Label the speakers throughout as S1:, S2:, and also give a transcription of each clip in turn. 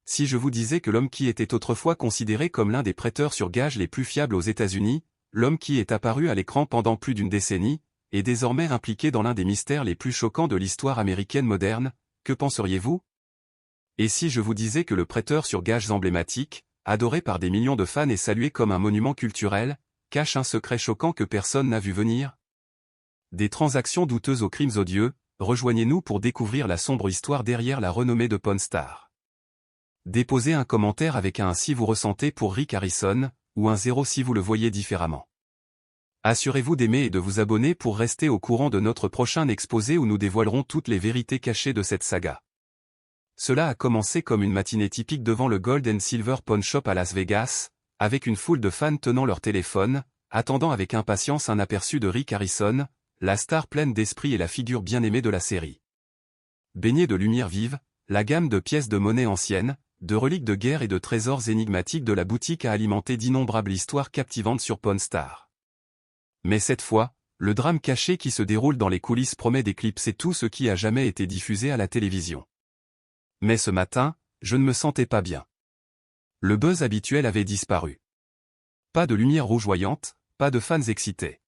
S1: Si je vous disais que l'homme qui était autrefois considéré comme l'un des prêteurs sur gages les plus fiables aux États-Unis, l'homme qui est apparu à l'écran pendant plus d'une décennie, est désormais impliqué dans l'un des mystères les plus choquants de l'histoire américaine moderne, que penseriez-vous? Et si je vous disais que le prêteur sur gages emblématique, adoré par des millions de fans et salué comme un monument culturel, cache un secret choquant que personne n'a vu venir? Des transactions douteuses aux crimes odieux, rejoignez-nous pour découvrir la sombre histoire derrière la renommée de Pawn Stars. Déposez un commentaire avec un si vous ressentez pour Rick Harrison, ou un 0 si vous le voyez différemment. Assurez-vous d'aimer et de vous abonner pour rester au courant de notre prochain exposé où nous dévoilerons toutes les vérités cachées de cette saga. Cela a commencé comme une matinée typique devant le Gold and Silver Pawn Shop à Las Vegas, avec une foule de fans tenant leur téléphone, attendant avec impatience un aperçu de Rick Harrison, la star pleine d'esprit et la figure bien aimée de la série. Baignée de lumière vive, la gamme de pièces de monnaie anciennes, de reliques de guerre et de trésors énigmatiques de la boutique a alimenté d'innombrables histoires captivantes sur Pawn Stars. Mais cette fois, le drame caché qui se déroule dans les coulisses promet d'éclipser tout ce qui a jamais été diffusé à la télévision. Mais ce matin, je ne me sentais pas bien. Le buzz habituel avait disparu. Pas de lumière rougeoyante, pas de fans excités.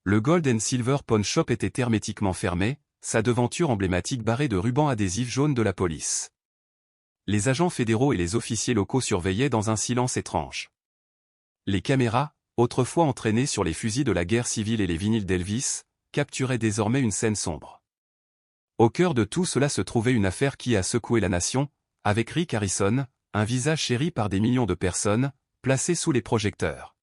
S1: Le Gold and Silver Pawn Shop était hermétiquement fermé, sa devanture emblématique barrée de rubans adhésifs jaunes de la police. Les agents fédéraux et les officiers locaux surveillaient dans un silence étrange. Les caméras, autrefois entraînées sur les fusils de la guerre civile et les vinyles d'Elvis, capturaient désormais une scène sombre. Au cœur de tout cela se trouvait une affaire qui a secoué la nation, avec Rick Harrison, un visage chéri par des millions de personnes, placé sous les projecteurs.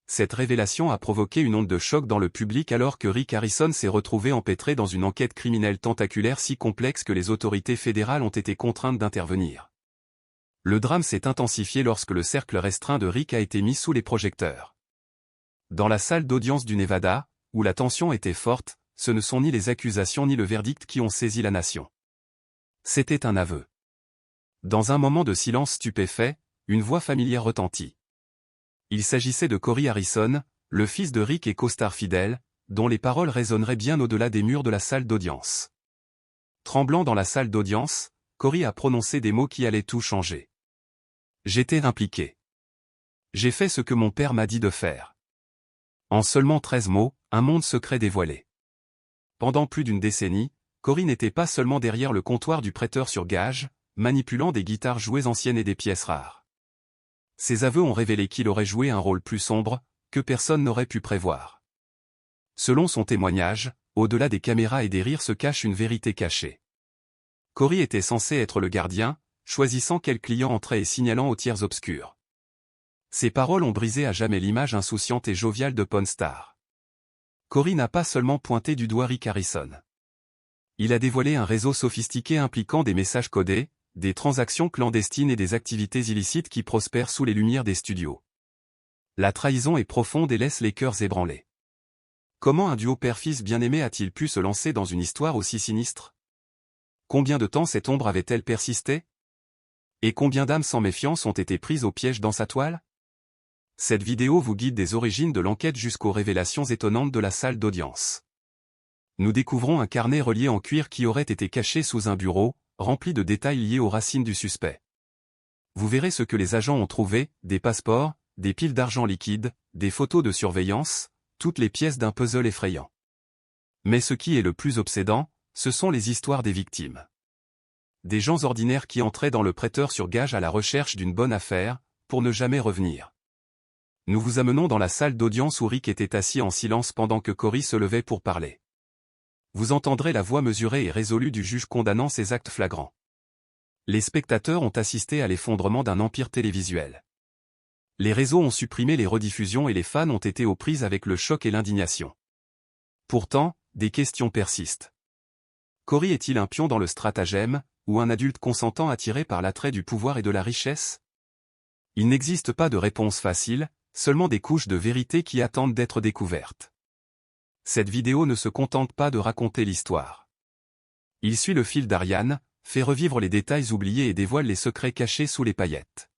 S1: Cette révélation a provoqué une onde de choc dans le public alors que Rick Harrison s'est retrouvé empêtré dans une enquête criminelle tentaculaire si complexe que les autorités fédérales ont été contraintes d'intervenir. Le drame s'est intensifié lorsque le cercle restreint de Rick a été mis sous les projecteurs. Dans la salle d'audience du Nevada, où la tension était forte, ce ne sont ni les accusations ni le verdict qui ont saisi la nation. C'était un aveu. Dans un moment de silence stupéfait, une voix familière retentit. Il s'agissait de Corey Harrison, le fils de Rick et co-star fidèle, dont les paroles résonneraient bien au-delà des murs de la salle d'audience. Tremblant dans la salle d'audience, Corey a prononcé des mots qui allaient tout changer. J'étais impliqué. J'ai fait ce que mon père m'a dit de faire. En seulement 13 mots, un monde secret dévoilé. Pendant plus d'une décennie, Corey n'était pas seulement derrière le comptoir du prêteur sur gages, manipulant des guitares jouées anciennes et des pièces rares. Ses aveux ont révélé qu'il aurait joué un rôle plus sombre, que personne n'aurait pu prévoir. Selon son témoignage, au-delà des caméras et des rires se cache une vérité cachée. Corey était censé être le gardien, choisissant quel client entrait et signalant aux tiers obscurs. Ses paroles ont brisé à jamais l'image insouciante et joviale de Pawn Stars. Corey n'a pas seulement pointé du doigt Rick Harrison. Il a dévoilé un réseau sophistiqué impliquant des messages codés, des transactions clandestines et des activités illicites qui prospèrent sous les lumières des studios. La trahison est profonde et laisse les cœurs ébranlés. Comment un duo père-fils bien-aimé a-t-il pu se lancer dans une histoire aussi sinistre? Combien de temps cette ombre avait-elle persisté? Et combien d'âmes sans méfiance ont été prises au piège dans sa toile? Cette vidéo vous guide des origines de l'enquête jusqu'aux révélations étonnantes de la salle d'audience. Nous découvrons un carnet relié en cuir qui aurait été caché sous un bureau, rempli de détails liés aux racines du suspect. Vous verrez ce que les agents ont trouvé, des passeports, des piles d'argent liquide, des photos de surveillance, toutes les pièces d'un puzzle effrayant. Mais ce qui est le plus obsédant, ce sont les histoires des victimes. Des gens ordinaires qui entraient dans le prêteur sur gages à la recherche d'une bonne affaire, pour ne jamais revenir. Nous vous amenons dans la salle d'audience où Rick était assis en silence pendant que Corey se levait pour parler. Vous entendrez la voix mesurée et résolue du juge condamnant ces actes flagrants. Les spectateurs ont assisté à l'effondrement d'un empire télévisuel. Les réseaux ont supprimé les rediffusions et les fans ont été aux prises avec le choc et l'indignation. Pourtant, des questions persistent. Corey est-il un pion dans le stratagème, ou un adulte consentant attiré par l'attrait du pouvoir et de la richesse? Il n'existe pas de réponse facile, seulement des couches de vérité qui attendent d'être découvertes. Cette vidéo ne se contente pas de raconter l'histoire. Il suit le fil d'Ariane, fait revivre les détails oubliés et dévoile les secrets cachés sous les paillettes.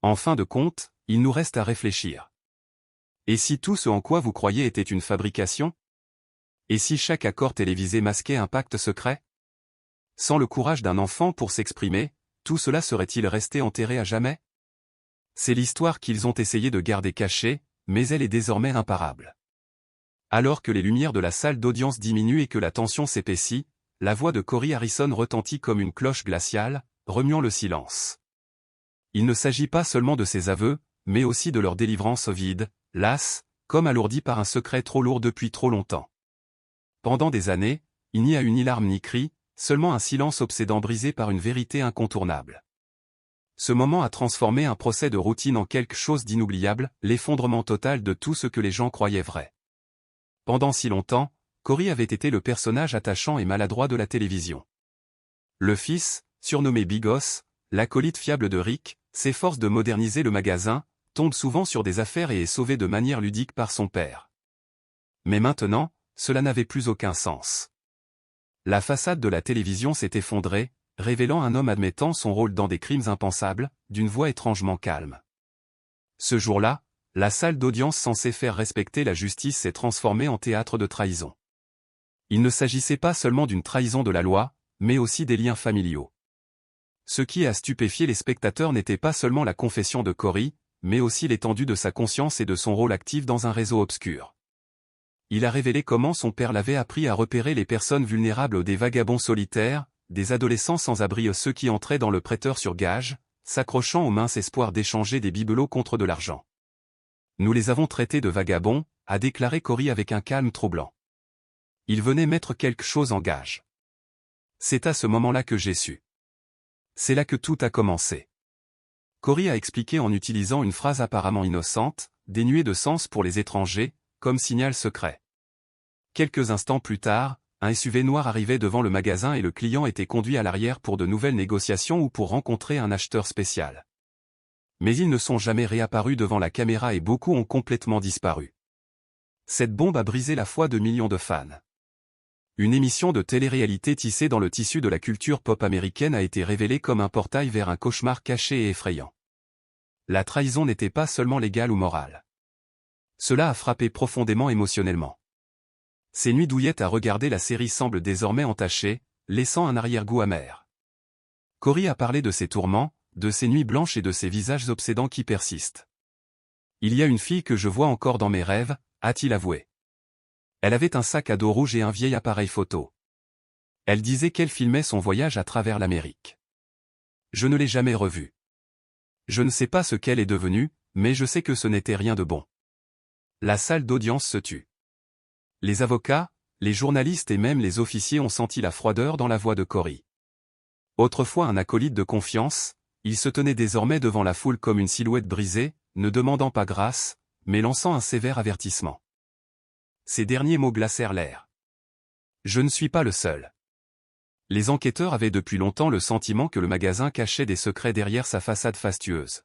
S1: En fin de compte, il nous reste à réfléchir. Et si tout ce en quoi vous croyez était une fabrication? Et si chaque accord télévisé masquait un pacte secret? Sans le courage d'un enfant pour s'exprimer, tout cela serait-il resté enterré à jamais? C'est l'histoire qu'ils ont essayé de garder cachée, mais elle est désormais imparable. Alors que les lumières de la salle d'audience diminuent et que la tension s'épaissit, la voix de Corey Harrison retentit comme une cloche glaciale, remuant le silence. Il ne s'agit pas seulement de ses aveux, mais aussi de leur délivrance vide, lasse, comme alourdie par un secret trop lourd depuis trop longtemps. Pendant des années, il n'y a eu ni larmes ni cris, seulement un silence obsédant brisé par une vérité incontournable. Ce moment a transformé un procès de routine en quelque chose d'inoubliable, l'effondrement total de tout ce que les gens croyaient vrai. Pendant si longtemps, Corey avait été le personnage attachant et maladroit de la télévision. Le fils, surnommé Bigos, l'acolyte fiable de Rick, s'efforce de moderniser le magasin, tombe souvent sur des affaires et est sauvé de manière ludique par son père. Mais maintenant, cela n'avait plus aucun sens. La façade de la télévision s'est effondrée, révélant un homme admettant son rôle dans des crimes impensables, d'une voix étrangement calme. Ce jour-là, la salle d'audience censée faire respecter la justice s'est transformée en théâtre de trahison. Il ne s'agissait pas seulement d'une trahison de la loi, mais aussi des liens familiaux. Ce qui a stupéfié les spectateurs n'était pas seulement la confession de Corey, mais aussi l'étendue de sa conscience et de son rôle actif dans un réseau obscur. Il a révélé comment son père l'avait appris à repérer les personnes vulnérables, des vagabonds solitaires, des adolescents sans abri, ceux qui entraient dans le prêteur sur gage, s'accrochant au mince espoir d'échanger des bibelots contre de l'argent. Nous les avons traités de vagabonds, a déclaré Corey avec un calme troublant. Il venait mettre quelque chose en gage. C'est à ce moment-là que j'ai su. C'est là que tout a commencé. Corey a expliqué en utilisant une phrase apparemment innocente, dénuée de sens pour les étrangers, comme signal secret. Quelques instants plus tard, un SUV noir arrivait devant le magasin et le client était conduit à l'arrière pour de nouvelles négociations ou pour rencontrer un acheteur spécial. Mais ils ne sont jamais réapparus devant la caméra et beaucoup ont complètement disparu. Cette bombe a brisé la foi de millions de fans. Une émission de télé-réalité tissée dans le tissu de la culture pop américaine a été révélée comme un portail vers un cauchemar caché et effrayant. La trahison n'était pas seulement légale ou morale. Cela a frappé profondément émotionnellement. Ces nuits douillettes à regarder la série semblent désormais entachées, laissant un arrière-goût amer. Corey a parlé de ses tourments, de ses nuits blanches et de ses visages obsédants qui persistent. Il y a une fille que je vois encore dans mes rêves, a-t-il avoué. Elle avait un sac à dos rouge et un vieil appareil photo. Elle disait qu'elle filmait son voyage à travers l'Amérique. Je ne l'ai jamais revue. Je ne sais pas ce qu'elle est devenue, mais je sais que ce n'était rien de bon. La salle d'audience se tut. Les avocats, les journalistes et même les officiers ont senti la froideur dans la voix de Corey. Autrefois un acolyte de confiance, il se tenait désormais devant la foule comme une silhouette brisée, ne demandant pas grâce, mais lançant un sévère avertissement. Ces derniers mots glacèrent l'air. Je ne suis pas le seul. Les enquêteurs avaient depuis longtemps le sentiment que le magasin cachait des secrets derrière sa façade fastueuse.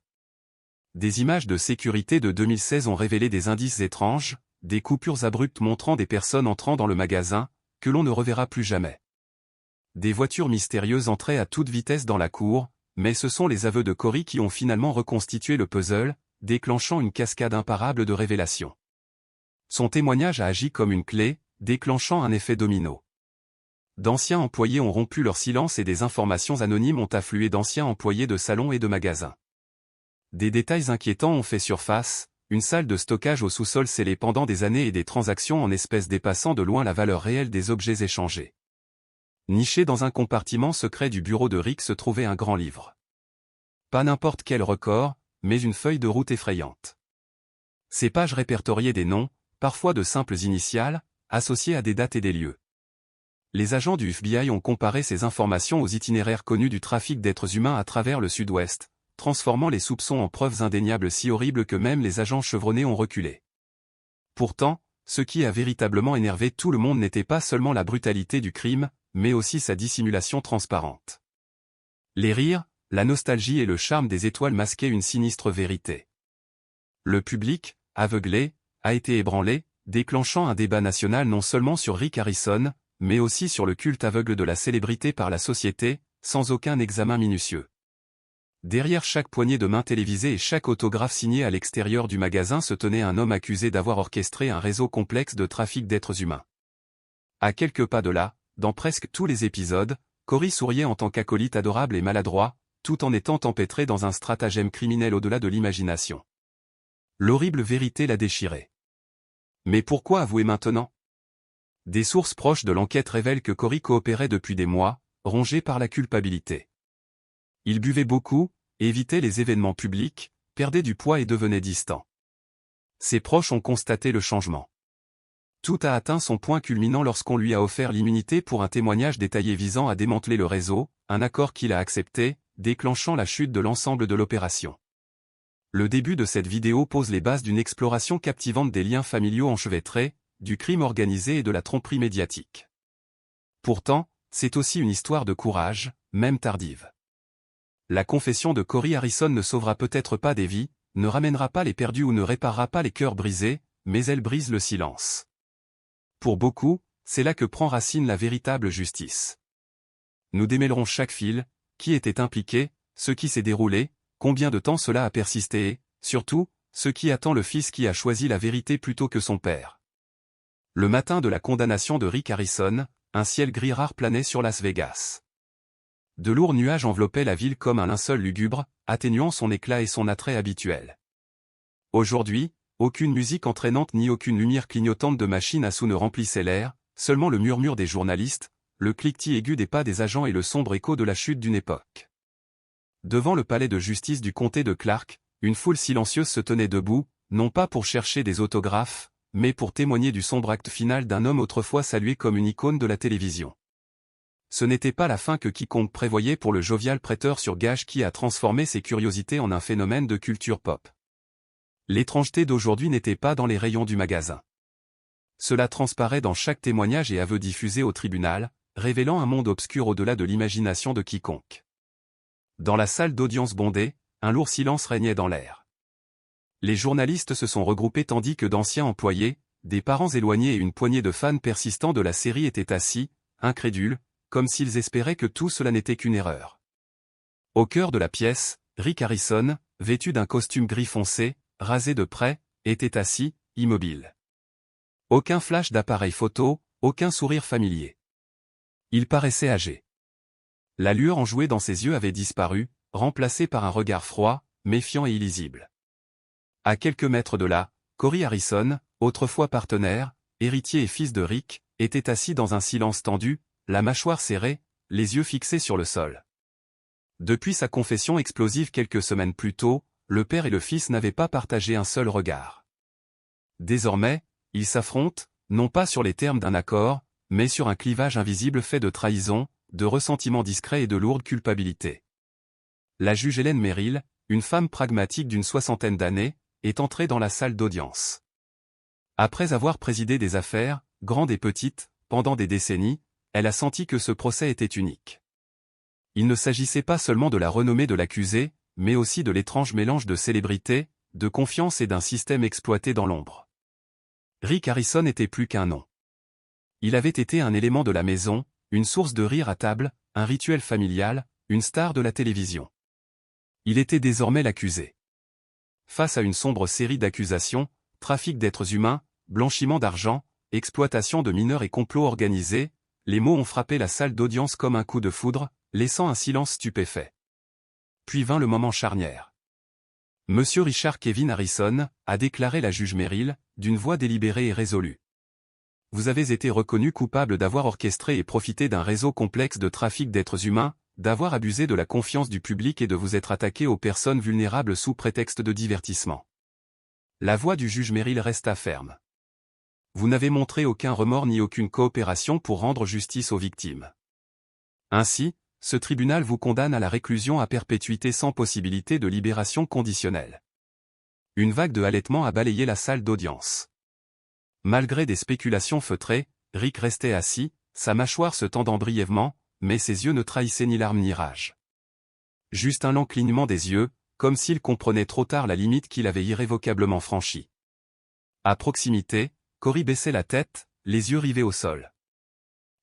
S1: Des images de sécurité de 2016 ont révélé des indices étranges, des coupures abruptes montrant des personnes entrant dans le magasin, que l'on ne reverra plus jamais. Des voitures mystérieuses entraient à toute vitesse dans la cour, mais ce sont les aveux de Corey qui ont finalement reconstitué le puzzle, déclenchant une cascade imparable de révélations. Son témoignage a agi comme une clé, déclenchant un effet domino. D'anciens employés ont rompu leur silence et des informations anonymes ont afflué d'anciens employés de salons et de magasins. Des détails inquiétants ont fait surface, une salle de stockage au sous-sol scellée pendant des années et des transactions en espèces dépassant de loin la valeur réelle des objets échangés. Niché dans un compartiment secret du bureau de Rick se trouvait un grand livre. Pas n'importe quel record, mais une feuille de route effrayante. Ces pages répertoriaient des noms, parfois de simples initiales, associés à des dates et des lieux. Les agents du FBI ont comparé ces informations aux itinéraires connus du trafic d'êtres humains à travers le Sud-Ouest, transformant les soupçons en preuves indéniables si horribles que même les agents chevronnés ont reculé. Pourtant, ce qui a véritablement énervé tout le monde n'était pas seulement la brutalité du crime, mais aussi sa dissimulation transparente. Les rires, la nostalgie et le charme des étoiles masquaient une sinistre vérité. Le public, aveuglé, a été ébranlé, déclenchant un débat national non seulement sur Rick Harrison, mais aussi sur le culte aveugle de la célébrité par la société, sans aucun examen minutieux. Derrière chaque poignée de main télévisée et chaque autographe signé à l'extérieur du magasin se tenait un homme accusé d'avoir orchestré un réseau complexe de trafic d'êtres humains. À quelques pas de là, dans presque tous les épisodes, Corey souriait en tant qu'acolyte adorable et maladroit, tout en étant empêtré dans un stratagème criminel au-delà de l'imagination. L'horrible vérité l'a déchiré. Mais pourquoi avouer maintenant? Des sources proches de l'enquête révèlent que Corey coopérait depuis des mois, rongé par la culpabilité. Il buvait beaucoup, évitait les événements publics, perdait du poids et devenait distant. Ses proches ont constaté le changement. Tout a atteint son point culminant lorsqu'on lui a offert l'immunité pour un témoignage détaillé visant à démanteler le réseau, un accord qu'il a accepté, déclenchant la chute de l'ensemble de l'opération. Le début de cette vidéo pose les bases d'une exploration captivante des liens familiaux enchevêtrés, du crime organisé et de la tromperie médiatique. Pourtant, c'est aussi une histoire de courage, même tardive. La confession de Corey Harrison ne sauvera peut-être pas des vies, ne ramènera pas les perdus ou ne réparera pas les cœurs brisés, mais elle brise le silence. Pour beaucoup, c'est là que prend racine la véritable justice. Nous démêlerons chaque fil, qui était impliqué, ce qui s'est déroulé, combien de temps cela a persisté et, surtout, ce qui attend le fils qui a choisi la vérité plutôt que son père. Le matin de la condamnation de Rick Harrison, un ciel gris rare planait sur Las Vegas. De lourds nuages enveloppaient la ville comme un linceul lugubre, atténuant son éclat et son attrait habituel. Aujourd'hui, aucune musique entraînante ni aucune lumière clignotante de machine à sous ne remplissait l'air, seulement le murmure des journalistes, le cliquetis aigu des pas des agents et le sombre écho de la chute d'une époque. Devant le palais de justice du comté de Clark, une foule silencieuse se tenait debout, non pas pour chercher des autographes, mais pour témoigner du sombre acte final d'un homme autrefois salué comme une icône de la télévision. Ce n'était pas la fin que quiconque prévoyait pour le jovial prêteur sur gages qui a transformé ses curiosités en un phénomène de culture pop. L'étrangeté d'aujourd'hui n'était pas dans les rayons du magasin. Cela transparaît dans chaque témoignage et aveu diffusé au tribunal, révélant un monde obscur au-delà de l'imagination de quiconque. Dans la salle d'audience bondée, un lourd silence régnait dans l'air. Les journalistes se sont regroupés tandis que d'anciens employés, des parents éloignés et une poignée de fans persistants de la série étaient assis, incrédules, comme s'ils espéraient que tout cela n'était qu'une erreur. Au cœur de la pièce, Rick Harrison, vêtu d'un costume gris foncé, rasé de près, était assis, immobile. Aucun flash d'appareil photo, aucun sourire familier. Il paraissait âgé. La lueur enjouée dans ses yeux avait disparu, remplacée par un regard froid, méfiant et illisible. À quelques mètres de là, Corey Harrison, autrefois partenaire, héritier et fils de Rick, était assis dans un silence tendu, la mâchoire serrée, les yeux fixés sur le sol. Depuis sa confession explosive quelques semaines plus tôt, le père et le fils n'avaient pas partagé un seul regard. Désormais, ils s'affrontent, non pas sur les termes d'un accord, mais sur un clivage invisible fait de trahison, de ressentiment discret et de lourde culpabilité. La juge Hélène Merrill, une femme pragmatique d'une soixantaine d'années, est entrée dans la salle d'audience. Après avoir présidé des affaires, grandes et petites, pendant des décennies, elle a senti que ce procès était unique. Il ne s'agissait pas seulement de la renommée de l'accusé, mais aussi de l'étrange mélange de célébrité, de confiance et d'un système exploité dans l'ombre. Rick Harrison n'était plus qu'un nom. Il avait été un élément de la maison, une source de rire à table, un rituel familial, une star de la télévision. Il était désormais l'accusé. Face à une sombre série d'accusations, trafic d'êtres humains, blanchiment d'argent, exploitation de mineurs et complot organisé, les mots ont frappé la salle d'audience comme un coup de foudre, laissant un silence stupéfait. Puis vint le moment charnière. Monsieur Richard Kevin Harrison, a déclaré la juge Merrill, d'une voix délibérée et résolue. Vous avez été reconnu coupable d'avoir orchestré et profité d'un réseau complexe de trafic d'êtres humains, d'avoir abusé de la confiance du public et de vous être attaqué aux personnes vulnérables sous prétexte de divertissement. La voix du juge Merrill resta ferme. Vous n'avez montré aucun remords ni aucune coopération pour rendre justice aux victimes. Ainsi, ce tribunal vous condamne à la réclusion à perpétuité sans possibilité de libération conditionnelle. Une vague de halètement a balayé la salle d'audience. Malgré des spéculations feutrées, Rick restait assis, sa mâchoire se tendant brièvement, mais ses yeux ne trahissaient ni larmes ni rage. Juste un lent clignement des yeux, comme s'il comprenait trop tard la limite qu'il avait irrévocablement franchie. À proximité, Corey baissait la tête, les yeux rivés au sol.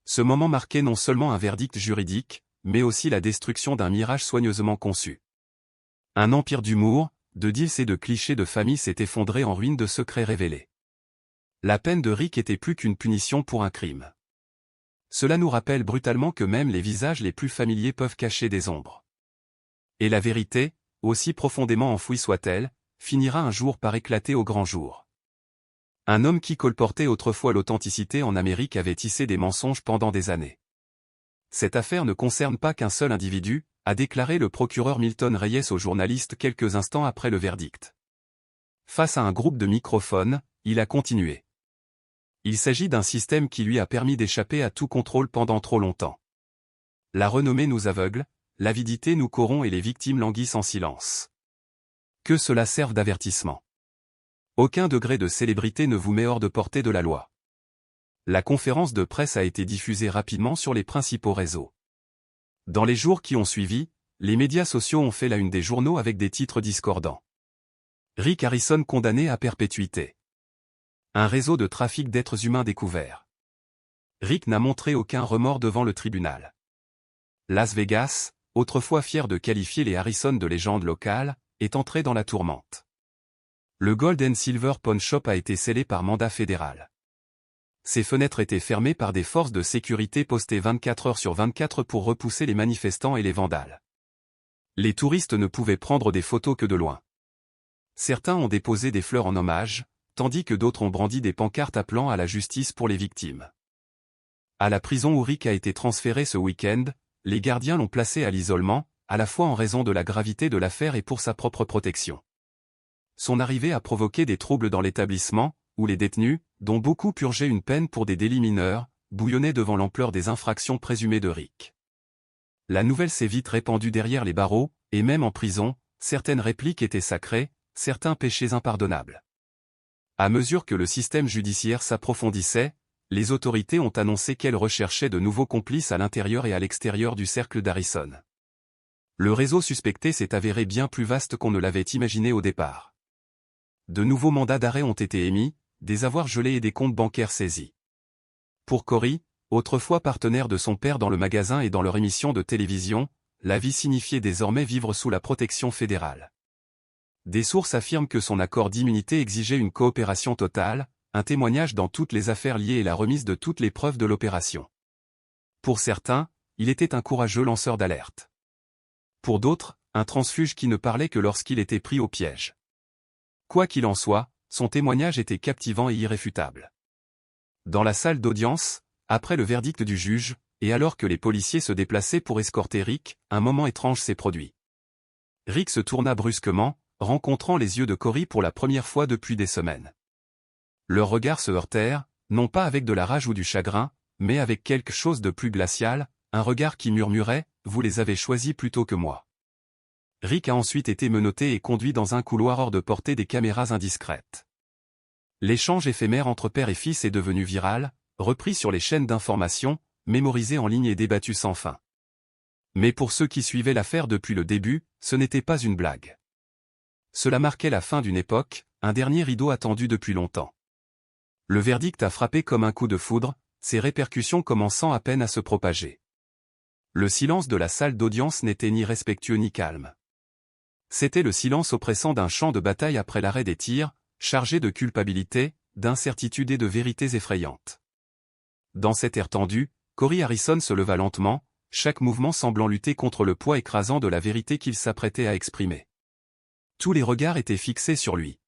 S1: Ce moment marquait non seulement un verdict juridique, mais aussi la destruction d'un mirage soigneusement conçu. Un empire d'humour, de deals et de clichés de famille s'est effondré en ruine de secrets révélés. La peine de Rick était plus qu'une punition pour un crime. Cela nous rappelle brutalement que même les visages les plus familiers peuvent cacher des ombres. Et la vérité, aussi profondément enfouie soit-elle, finira un jour par éclater au grand jour. Un homme qui colportait autrefois l'authenticité en Amérique avait tissé des mensonges pendant des années. Cette affaire ne concerne pas qu'un seul individu, a déclaré le procureur Milton Reyes aux journalistes quelques instants après le verdict. Face à un groupe de microphones, il a continué. Il s'agit d'un système qui lui a permis d'échapper à tout contrôle pendant trop longtemps. La renommée nous aveugle, l'avidité nous corrompt et les victimes languissent en silence. Que cela serve d'avertissement. Aucun degré de célébrité ne vous met hors de portée de la loi. La conférence de presse a été diffusée rapidement sur les principaux réseaux. Dans les jours qui ont suivi, les médias sociaux ont fait la une des journaux avec des titres discordants. Rick Harrison condamné à perpétuité. Un réseau de trafic d'êtres humains découvert. Rick n'a montré aucun remords devant le tribunal. Las Vegas, autrefois fier de qualifier les Harrison de légende locale, est entré dans la tourmente. Le Gold and Silver Pawn Shop a été scellé par mandat fédéral. Ses fenêtres étaient fermées par des forces de sécurité postées 24 heures sur 24 pour repousser les manifestants et les vandales. Les touristes ne pouvaient prendre des photos que de loin. Certains ont déposé des fleurs en hommage, tandis que d'autres ont brandi des pancartes appelant à la justice pour les victimes. À la prison où Rick a été transféré ce week-end, les gardiens l'ont placé à l'isolement, à la fois en raison de la gravité de l'affaire et pour sa propre protection. Son arrivée a provoqué des troubles dans l'établissement, où les détenus, dont beaucoup purgeaient une peine pour des délits mineurs, bouillonnaient devant l'ampleur des infractions présumées de Rick. La nouvelle s'est vite répandue derrière les barreaux, et même en prison, certaines répliques étaient sacrées, certains péchés impardonnables. À mesure que le système judiciaire s'approfondissait, les autorités ont annoncé qu'elles recherchaient de nouveaux complices à l'intérieur et à l'extérieur du cercle d'Harrison. Le réseau suspecté s'est avéré bien plus vaste qu'on ne l'avait imaginé au départ. De nouveaux mandats d'arrêt ont été émis, des avoirs gelés et des comptes bancaires saisis. Pour Corey, autrefois partenaire de son père dans le magasin et dans leur émission de télévision, la vie signifiait désormais vivre sous la protection fédérale. Des sources affirment que son accord d'immunité exigeait une coopération totale, un témoignage dans toutes les affaires liées et la remise de toutes les preuves de l'opération. Pour certains, il était un courageux lanceur d'alerte. Pour d'autres, un transfuge qui ne parlait que lorsqu'il était pris au piège. Quoi qu'il en soit, son témoignage était captivant et irréfutable. Dans la salle d'audience, après le verdict du juge, et alors que les policiers se déplaçaient pour escorter Rick, un moment étrange s'est produit. Rick se tourna brusquement, rencontrant les yeux de Corey pour la première fois depuis des semaines. Leurs regards se heurtèrent, non pas avec de la rage ou du chagrin, mais avec quelque chose de plus glacial, un regard qui murmurait « Vous les avez choisis plutôt que moi ». Rick a ensuite été menotté et conduit dans un couloir hors de portée des caméras indiscrètes. L'échange éphémère entre père et fils est devenu viral, repris sur les chaînes d'information, mémorisé en ligne et débattu sans fin. Mais pour ceux qui suivaient l'affaire depuis le début, ce n'était pas une blague. Cela marquait la fin d'une époque, un dernier rideau attendu depuis longtemps. Le verdict a frappé comme un coup de foudre, ses répercussions commençant à peine à se propager. Le silence de la salle d'audience n'était ni respectueux ni calme. C'était le silence oppressant d'un champ de bataille après l'arrêt des tirs, chargé de culpabilité, d'incertitude et de vérités effrayantes. Dans cet air tendu, Corey Harrison se leva lentement, chaque mouvement semblant lutter contre le poids écrasant de la vérité qu'il s'apprêtait à exprimer. Tous les regards étaient fixés sur lui.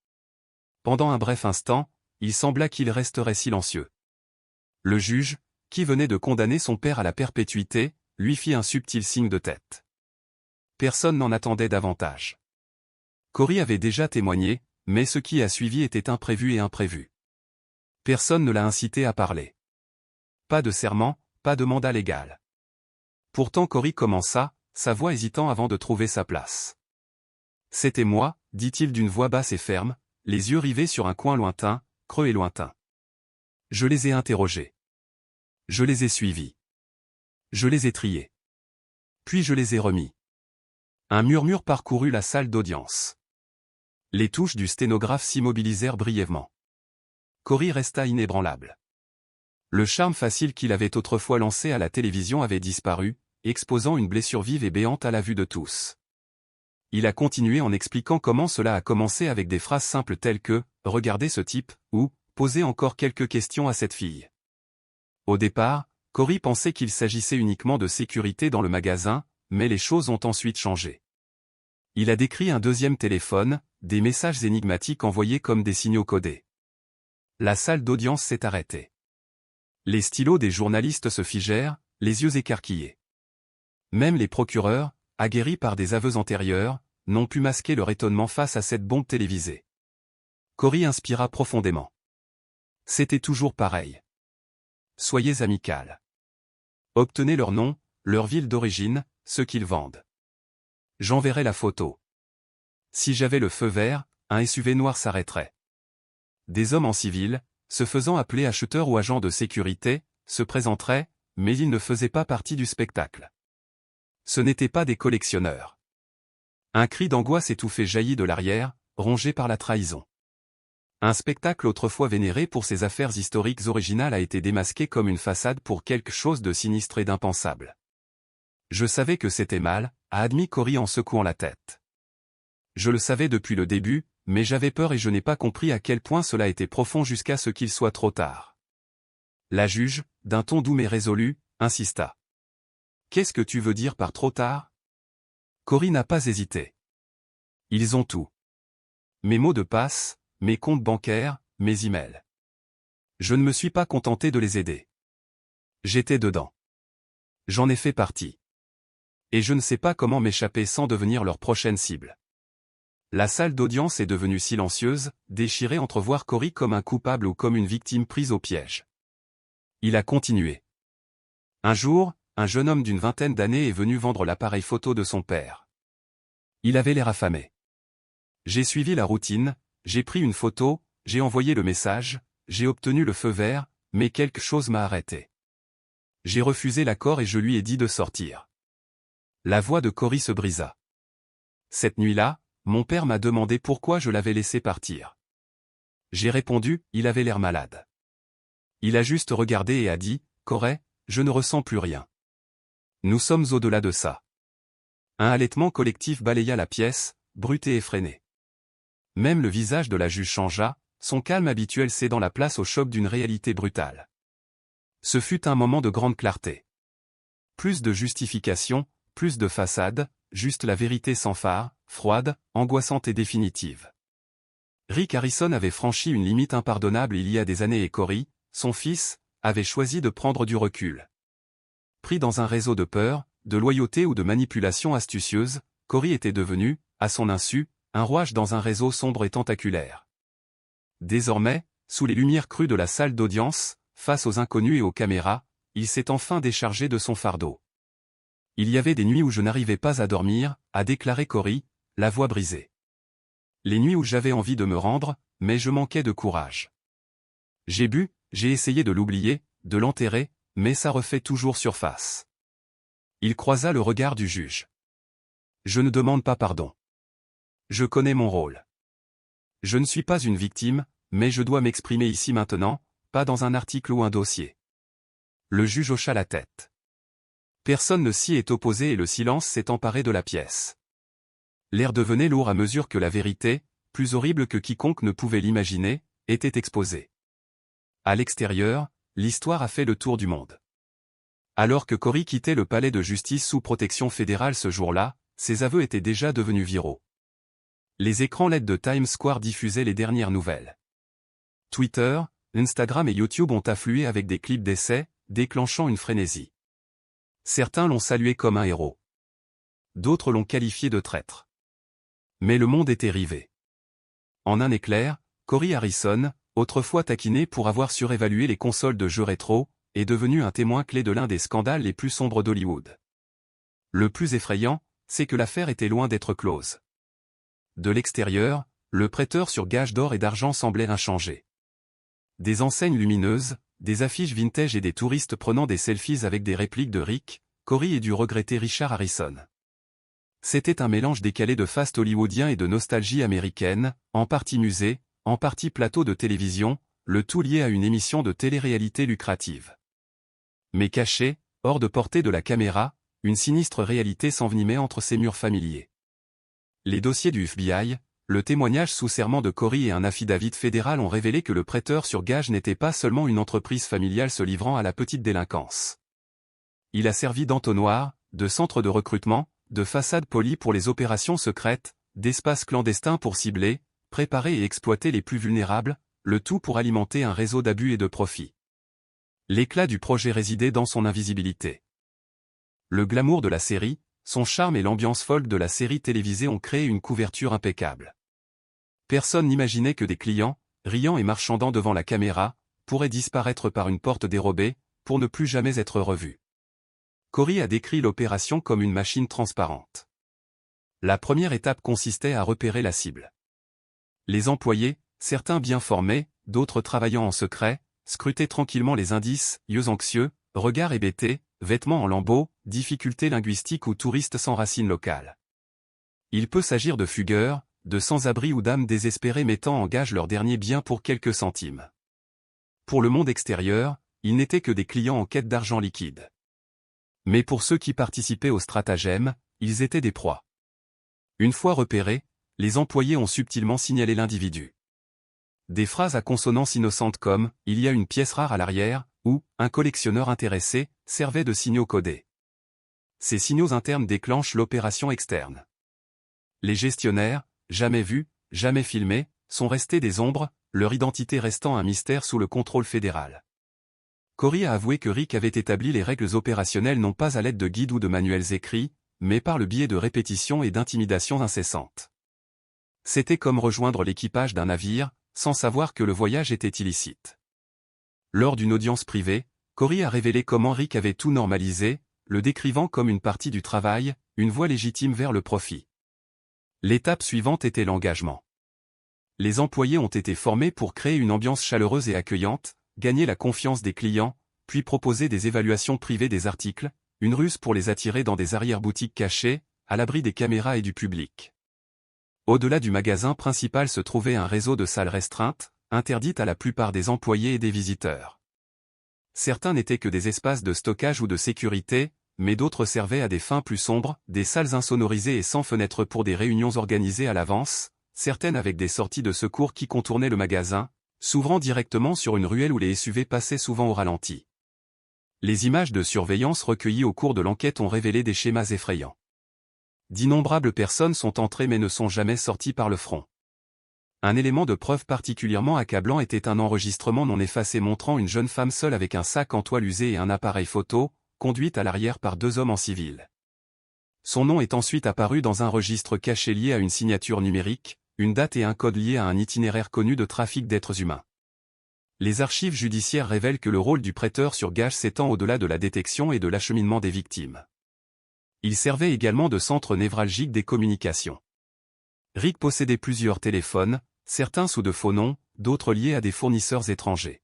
S1: Pendant un bref instant, il sembla qu'il resterait silencieux. Le juge, qui venait de condamner son père à la perpétuité, lui fit un subtil signe de tête. Personne n'en attendait davantage. Corey avait déjà témoigné, mais ce qui a suivi était imprévu et imprévu. Personne ne l'a incité à parler. Pas de serment, pas de mandat légal. Pourtant Corey commença, sa voix hésitant avant de trouver sa place. « C'était moi, dit-il d'une voix basse et ferme, les yeux rivés sur un coin lointain, creux et lointain. Je les ai interrogés. Je les ai suivis. Je les ai triés. Puis je les ai remis. » Un murmure parcourut la salle d'audience. Les touches du sténographe s'immobilisèrent brièvement. Corey resta inébranlable. Le charme facile qu'il avait autrefois lancé à la télévision avait disparu, exposant une blessure vive et béante à la vue de tous. Il a continué en expliquant comment cela a commencé avec des phrases simples telles que « Regardez ce type » ou « Posez encore quelques questions à cette fille ». Au départ, Corey pensait qu'il s'agissait uniquement de sécurité dans le magasin, mais les choses ont ensuite changé. Il a décrit un deuxième téléphone, des messages énigmatiques envoyés comme des signaux codés. La salle d'audience s'est arrêtée. Les stylos des journalistes se figèrent, les yeux écarquillés. Même les procureurs, aguerris par des aveux antérieurs, n'ont pu masquer leur étonnement face à cette bombe télévisée. Cory inspira profondément. C'était toujours pareil. Soyez amical. Obtenez leur nom, leur ville d'origine, ce qu'ils vendent. J'enverrai la photo. Si j'avais le feu vert, un SUV noir s'arrêterait. Des hommes en civil, se faisant appeler acheteurs ou agents de sécurité, se présenteraient, mais ils ne faisaient pas partie du spectacle. Ce n'étaient pas des collectionneurs. Un cri d'angoisse étouffé jaillit de l'arrière, rongé par la trahison. Un spectacle autrefois vénéré pour ses affaires historiques originales a été démasqué comme une façade pour quelque chose de sinistre et d'impensable. Je savais que c'était mal, a admis Cory en secouant la tête. Je le savais depuis le début, mais j'avais peur et je n'ai pas compris à quel point cela était profond jusqu'à ce qu'il soit trop tard. La juge, d'un ton doux mais résolu, insista. Qu'est-ce que tu veux dire par trop tard? Cory n'a pas hésité. Ils ont tout. Mes mots de passe, mes comptes bancaires, mes emails. Je ne me suis pas contenté de les aider. J'étais dedans. J'en ai fait partie. Et je ne sais pas comment m'échapper sans devenir leur prochaine cible. La salle d'audience est devenue silencieuse, déchirée entre voir Cory comme un coupable ou comme une victime prise au piège. Il a continué. Un jour, un jeune homme d'une vingtaine d'années est venu vendre l'appareil photo de son père. Il avait l'air affamé. J'ai suivi la routine, j'ai pris une photo, j'ai envoyé le message, j'ai obtenu le feu vert, mais quelque chose m'a arrêté. J'ai refusé l'accord et je lui ai dit de sortir. La voix de Cory se brisa. Cette nuit-là, mon père m'a demandé pourquoi je l'avais laissé partir. J'ai répondu, il avait l'air malade. Il a juste regardé et a dit, Cory, je ne ressens plus rien. Nous sommes au-delà de ça. Un halètement collectif balaya la pièce, brut et effréné. Même le visage de la juge changea, son calme habituel cédant la place au choc d'une réalité brutale. Ce fut un moment de grande clarté. Plus de justification, plus de façade, juste la vérité sans phare, froide, angoissante et définitive. Rick Harrison avait franchi une limite impardonnable il y a des années et Cory, son fils, avait choisi de prendre du recul. Pris dans un réseau de peur, de loyauté ou de manipulation astucieuse, Cory était devenu, à son insu, un rouage dans un réseau sombre et tentaculaire. Désormais, sous les lumières crues de la salle d'audience, face aux inconnus et aux caméras, il s'est enfin déchargé de son fardeau. Il y avait des nuits où je n'arrivais pas à dormir, a déclaré Cory, la voix brisée. Les nuits où j'avais envie de me rendre, mais je manquais de courage. J'ai bu, j'ai essayé de l'oublier, de l'enterrer, mais ça refait toujours surface. Il croisa le regard du juge. Je ne demande pas pardon. Je connais mon rôle. Je ne suis pas une victime, mais je dois m'exprimer ici maintenant, pas dans un article ou un dossier. Le juge hocha la tête. Personne ne s'y est opposé et le silence s'est emparé de la pièce. L'air devenait lourd à mesure que la vérité, plus horrible que quiconque ne pouvait l'imaginer, était exposée. À l'extérieur, l'histoire a fait le tour du monde. Alors que Cory quittait le palais de justice sous protection fédérale ce jour-là, ses aveux étaient déjà devenus viraux. Les écrans LED de Times Square diffusaient les dernières nouvelles. Twitter, Instagram et YouTube ont afflué avec des clips d'essai, déclenchant une frénésie. Certains l'ont salué comme un héros. D'autres l'ont qualifié de traître. Mais le monde était rivé. En un éclair, Cory Harrison, autrefois taquiné pour avoir surévalué les consoles de jeux rétro, est devenu un témoin clé de l'un des scandales les plus sombres d'Hollywood. Le plus effrayant, c'est que l'affaire était loin d'être close. De l'extérieur, le prêteur sur gage d'or et d'argent semblait inchangé. Des enseignes lumineuses, des affiches vintage et des touristes prenant des selfies avec des répliques de Rick, Cory et du regretté Richard Harrison. C'était un mélange décalé de faste hollywoodien et de nostalgie américaine, en partie musée, en partie plateau de télévision, le tout lié à une émission de télé-réalité lucrative. Mais caché, hors de portée de la caméra, une sinistre réalité s'envenimait entre ces murs familiers. Les dossiers du FBI, le témoignage sous serment de Cory et un affidavit fédéral ont révélé que le prêteur sur gage n'était pas seulement une entreprise familiale se livrant à la petite délinquance. Il a servi d'entonnoir, de centre de recrutement, de façades polies pour les opérations secrètes, d'espaces clandestins pour cibler, préparer et exploiter les plus vulnérables, le tout pour alimenter un réseau d'abus et de profit. L'éclat du projet résidait dans son invisibilité. Le glamour de la série, son charme et l'ambiance folle de la série télévisée ont créé une couverture impeccable. Personne n'imaginait que des clients, riant et marchandant devant la caméra, pourraient disparaître par une porte dérobée, pour ne plus jamais être revus. Cory a décrit l'opération comme une machine transparente. La première étape consistait à repérer la cible. Les employés, certains bien formés, d'autres travaillant en secret, scrutaient tranquillement les indices, yeux anxieux, regards hébétés, vêtements en lambeaux, difficultés linguistiques ou touristes sans racines locales. Il peut s'agir de fugueurs, de sans-abri ou d'âmes désespérées mettant en gage leur dernier bien pour quelques centimes. Pour le monde extérieur, ils n'étaient que des clients en quête d'argent liquide. Mais pour ceux qui participaient au stratagème, ils étaient des proies. Une fois repérés, les employés ont subtilement signalé l'individu. Des phrases à consonance innocente comme « il y a une pièce rare à l'arrière » ou « un collectionneur intéressé » servaient de signaux codés. Ces signaux internes déclenchent l'opération externe. Les gestionnaires, jamais vus, jamais filmés, sont restés des ombres, leur identité restant un mystère sous le contrôle fédéral. Cory a avoué que Rick avait établi les règles opérationnelles non pas à l'aide de guides ou de manuels écrits, mais par le biais de répétitions et d'intimidations incessantes. C'était comme rejoindre l'équipage d'un navire, sans savoir que le voyage était illicite. Lors d'une audience privée, Cory a révélé comment Rick avait tout normalisé, le décrivant comme une partie du travail, une voie légitime vers le profit. L'étape suivante était l'engagement. Les employés ont été formés pour créer une ambiance chaleureuse et accueillante, gagner la confiance des clients, puis proposer des évaluations privées des articles, une ruse pour les attirer dans des arrière-boutiques cachées, à l'abri des caméras et du public. Au-delà du magasin principal se trouvait un réseau de salles restreintes, interdites à la plupart des employés et des visiteurs. Certains n'étaient que des espaces de stockage ou de sécurité, mais d'autres servaient à des fins plus sombres, des salles insonorisées et sans fenêtres pour des réunions organisées à l'avance, certaines avec des sorties de secours qui contournaient le magasin, s'ouvrant directement sur une ruelle où les SUV passaient souvent au ralenti. Les images de surveillance recueillies au cours de l'enquête ont révélé des schémas effrayants. D'innombrables personnes sont entrées mais ne sont jamais sorties par le front. Un élément de preuve particulièrement accablant était un enregistrement non effacé montrant une jeune femme seule avec un sac en toile usé et un appareil photo, conduite à l'arrière par deux hommes en civil. Son nom est ensuite apparu dans un registre caché lié à une signature numérique, une date et un code liés à un itinéraire connu de trafic d'êtres humains. Les archives judiciaires révèlent que le rôle du prêteur sur gage s'étend au-delà de la détection et de l'acheminement des victimes. Il servait également de centre névralgique des communications. Rick possédait plusieurs téléphones, certains sous de faux noms, d'autres liés à des fournisseurs étrangers.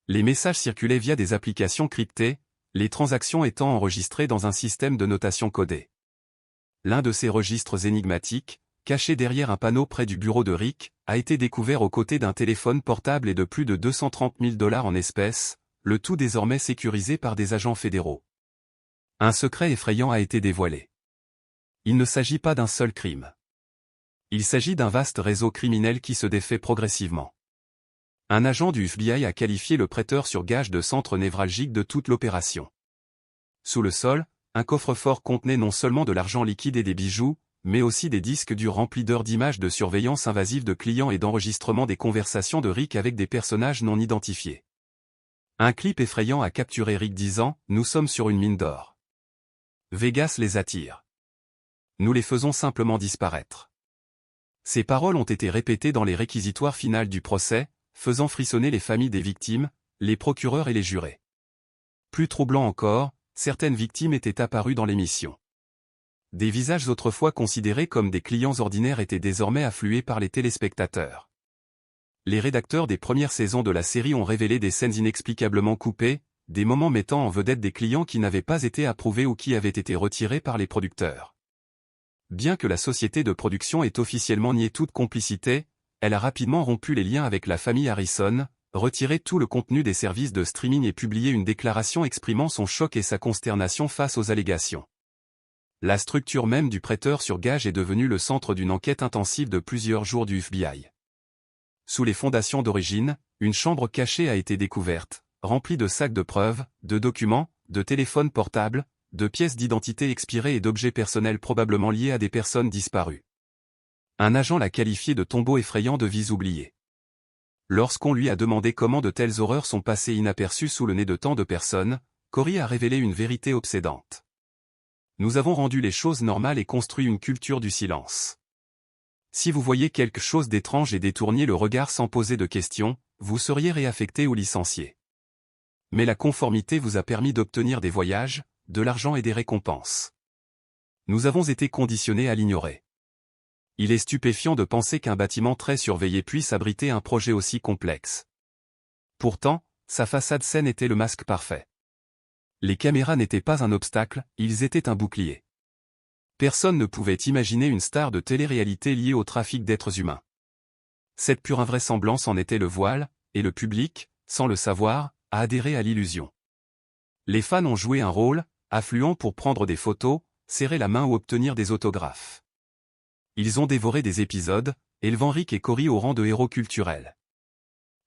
S1: Les messages circulaient via des applications cryptées, les transactions étant enregistrées dans un système de notation codée. L'un de ces registres énigmatiques, caché derrière un panneau près du bureau de Rick, a été découvert aux côtés d'un téléphone portable et de plus de 230 000 $ en espèces, le tout désormais sécurisé par des agents fédéraux. Un secret effrayant a été dévoilé. Il ne s'agit pas d'un seul crime. Il s'agit d'un vaste réseau criminel qui se défait progressivement. Un agent du FBI a qualifié le prêteur sur gage de centre névralgique de toute l'opération. Sous le sol, un coffre-fort contenait non seulement de l'argent liquide et des bijoux, mais aussi des disques durs remplis d'heures d'images de surveillance invasive de clients et d'enregistrement des conversations de Rick avec des personnages non identifiés. Un clip effrayant a capturé Rick disant « Nous sommes sur une mine d'or. Vegas les attire. Nous les faisons simplement disparaître. » Ces paroles ont été répétées dans les réquisitoires finales du procès, faisant frissonner les familles des victimes, les procureurs et les jurés. Plus troublant encore, certaines victimes étaient apparues dans l'émission. Des visages autrefois considérés comme des clients ordinaires étaient désormais afflués par les téléspectateurs. Les rédacteurs des premières saisons de la série ont révélé des scènes inexplicablement coupées, des moments mettant en vedette des clients qui n'avaient pas été approuvés ou qui avaient été retirés par les producteurs. Bien que la société de production ait officiellement nié toute complicité, elle a rapidement rompu les liens avec la famille Harrison, retiré tout le contenu des services de streaming et publié une déclaration exprimant son choc et sa consternation face aux allégations. La structure même du prêteur sur gage est devenue le centre d'une enquête intensive de plusieurs jours du FBI. Sous les fondations d'origine, une chambre cachée a été découverte, remplie de sacs de preuves, de documents, de téléphones portables, de pièces d'identité expirées et d'objets personnels probablement liés à des personnes disparues. Un agent l'a qualifié de tombeau effrayant de vies oubliées. Lorsqu'on lui a demandé comment de telles horreurs sont passées inaperçues sous le nez de tant de personnes, Corey a révélé une vérité obsédante. Nous avons rendu les choses normales et construit une culture du silence. Si vous voyez quelque chose d'étrange et détourniez le regard sans poser de questions, vous seriez réaffecté ou licencié. Mais la conformité vous a permis d'obtenir des voyages, de l'argent et des récompenses. Nous avons été conditionnés à l'ignorer. Il est stupéfiant de penser qu'un bâtiment très surveillé puisse abriter un projet aussi complexe. Pourtant, sa façade saine était le masque parfait. Les caméras n'étaient pas un obstacle, ils étaient un bouclier. Personne ne pouvait imaginer une star de télé-réalité liée au trafic d'êtres humains. Cette pure invraisemblance en était le voile, et le public, sans le savoir, a adhéré à l'illusion. Les fans ont joué un rôle, affluent pour prendre des photos, serrer la main ou obtenir des autographes. Ils ont dévoré des épisodes, élevant Rick et Corey au rang de héros culturels.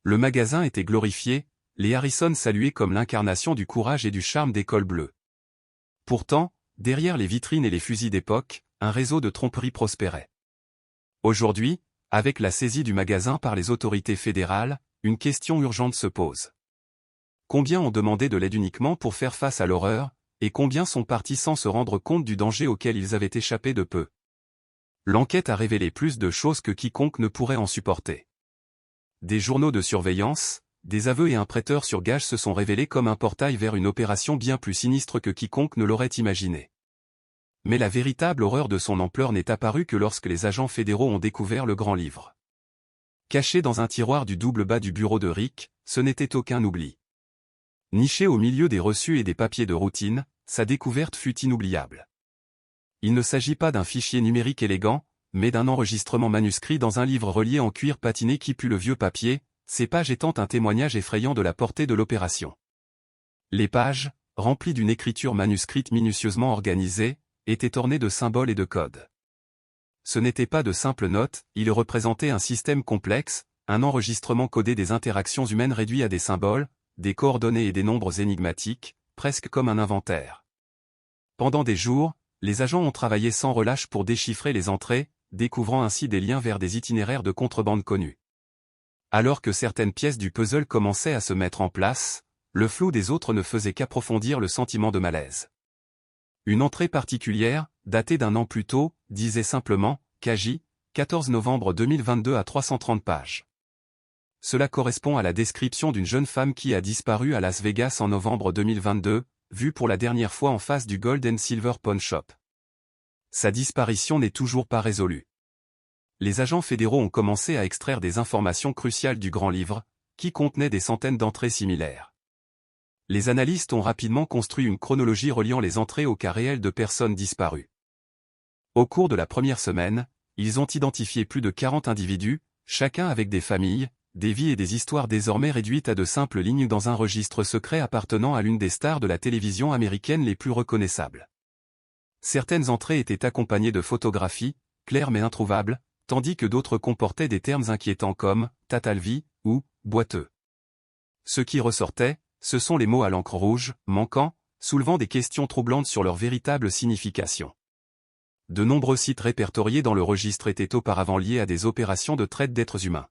S1: Le magasin était glorifié, les Harrison salués comme l'incarnation du courage et du charme des cols bleus. Pourtant, derrière les vitrines et les fusils d'époque, un réseau de tromperies prospérait. Aujourd'hui, avec la saisie du magasin par les autorités fédérales, une question urgente se pose. Combien ont demandé de l'aide uniquement pour faire face à l'horreur, et combien sont partis sans se rendre compte du danger auquel ils avaient échappé de peu? L'enquête a révélé plus de choses que quiconque ne pourrait en supporter. Des journaux de surveillance, des aveux et un prêteur sur gage se sont révélés comme un portail vers une opération bien plus sinistre que quiconque ne l'aurait imaginé. Mais la véritable horreur de son ampleur n'est apparue que lorsque les agents fédéraux ont découvert le grand livre. Caché dans un tiroir du double bas du bureau de Rick, ce n'était aucun oubli. Niché au milieu des reçus et des papiers de routine, sa découverte fut inoubliable. Il ne s'agit pas d'un fichier numérique élégant, mais d'un enregistrement manuscrit dans un livre relié en cuir patiné qui pue le vieux papier, ces pages étant un témoignage effrayant de la portée de l'opération. Les pages, remplies d'une écriture manuscrite minutieusement organisée, étaient ornées de symboles et de codes. Ce n'étaient pas de simples notes, ils représentaient un système complexe, un enregistrement codé des interactions humaines réduit à des symboles, des coordonnées et des nombres énigmatiques, presque comme un inventaire. Pendant des jours, les agents ont travaillé sans relâche pour déchiffrer les entrées, découvrant ainsi des liens vers des itinéraires de contrebande connus. Alors que certaines pièces du puzzle commençaient à se mettre en place, le flou des autres ne faisait qu'approfondir le sentiment de malaise. Une entrée particulière, datée d'un an plus tôt, disait simplement « Kaji, 14 novembre 2022 à 330 pages ». Cela correspond à la description d'une jeune femme qui a disparu à Las Vegas en novembre 2022, vue pour la dernière fois en face du Gold and Silver Pawn Shop. Sa disparition n'est toujours pas résolue. Les agents fédéraux ont commencé à extraire des informations cruciales du grand livre, qui contenait des centaines d'entrées similaires. Les analystes ont rapidement construit une chronologie reliant les entrées au cas réel de personnes disparues. Au cours de la première semaine, ils ont identifié plus de 40 individus, chacun avec des familles, des vies et des histoires désormais réduites à de simples lignes dans un registre secret appartenant à l'une des stars de la télévision américaine les plus reconnaissables. Certaines entrées étaient accompagnées de photographies, claires mais introuvables, tandis que d'autres comportaient des termes inquiétants comme « tatalvie » ou « boiteux ». Ce qui ressortait, ce sont les mots à l'encre rouge, manquants, soulevant des questions troublantes sur leur véritable signification. De nombreux sites répertoriés dans le registre étaient auparavant liés à des opérations de traite d'êtres humains.